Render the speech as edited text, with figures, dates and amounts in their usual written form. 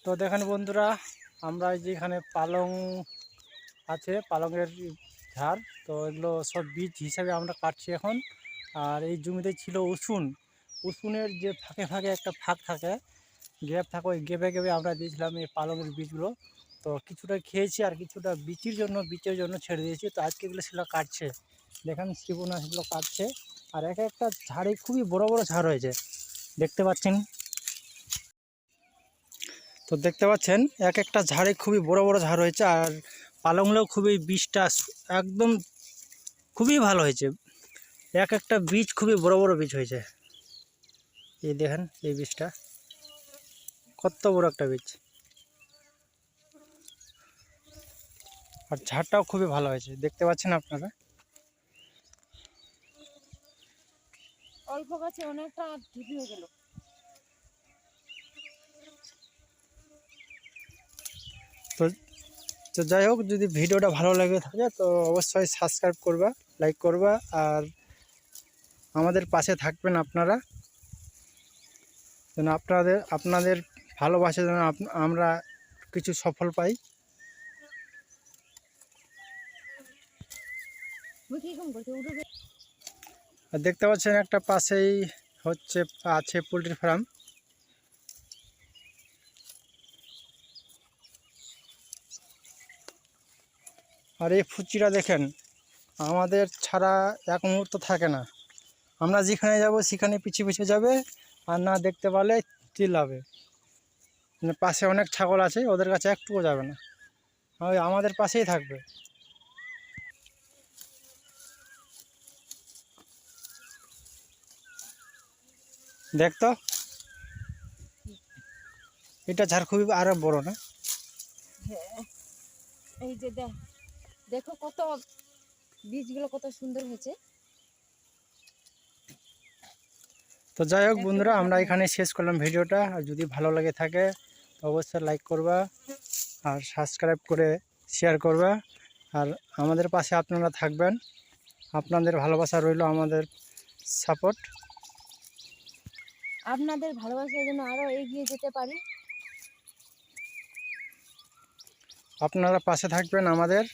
তো দেখেন বন্ধুরা, আমরা যেখানে পালং আছে, পালংয়ের ঝাড়, তো এগুলো সব বীজ হিসাবে আমরা কাটছি এখন। আর এই জমিতে ছিল উসুনের যে ফাঁকে ফাঁকে একটা ফাঁক থাকে, গ্যাপ থাকে, ওই গ্যাপে গ্যাপে আমরা দিয়েছিলাম এই পালংয়ের বীজগুলো। তো কিছুটা খেয়েছি আর কিছুটা বীচের জন্য ছেড়ে দিয়েছি। তো আজকে এগুলো ছিল কাটছে, দেখেন শিবনা সেগুলো কাটছে। আর এক একটা ঝাড়ে খুবই বড় বড় ঝাড় হয়েছে, দেখতে পাচ্ছেন। তো দেখতে পাচ্ছেন এক একটা ঝাড়ে খুবই বড় বড় ঝাড় হয়েছে। আর পালংগুলো খুবই বীজটা একদম খুবই ভালো হয়েছে। এক একটা বীজ খুবই বড় বড় বীজ হয়েছে। এই দেখেন এই বীজটা কত বড় একটা বীজ। আর ঝাড়টাও খুবই ভালো হয়েছে, দেখতে পাচ্ছেন আপনারা। অল্প গাছে অনেকটা ঢিপি হয়ে গেল। তো তো যাই হোক, যদি ভিডিওটা ভালো লাগে থাকে তো অবশ্যই সাবস্ক্রাইব করবা, লাইক করবা, আর আমাদের পাশে থাকবেন আপনারা, যেন আপনাদের ভালোবাসা যেন আমরা কিছু সফল পাই। আর দেখতে পাচ্ছেন একটা পাশেই আছে পোলট্রি ফার্ম। আর এই ফুচিরা দেখেন আমাদের ছাড়া এক মুহূর্ত থাকে না। আমরা যেখানে যাব সেখানে পিছিয়ে পিছিয়ে যাবে, আর না দেখতে পারলে চিল্লাবে। মানে পাশে অনেক ছাগল আছে, ওদের কাছে একটুও যাবে না, ওই আমাদের পাশেই থাকবে। দেখতো এটা ঝাড় খুবই আরো বড় না? হ্যাঁ, এই যে দেখো কত বীজগুলো কত সুন্দর হয়েছে। তো যাই হোক বন্ধুরা, আমরা একটা এখানে শেষ করলাম ভিডিওটা। আর যদি ভালো লাগে থাকে তো অবশ্যই লাইক করবা আর সাবস্ক্রাইব করে শেয়ার করবা। আর আমাদের পাশে আপনারা থাকবেন, আপনাদের ভালোবাসা রইল, আমাদের সাপোর্ট। আপনাদের ভালোবাসার জন্য আরো এগিয়ে যেতে পারি। আপনারা পাশে থাকবেন আমাদের।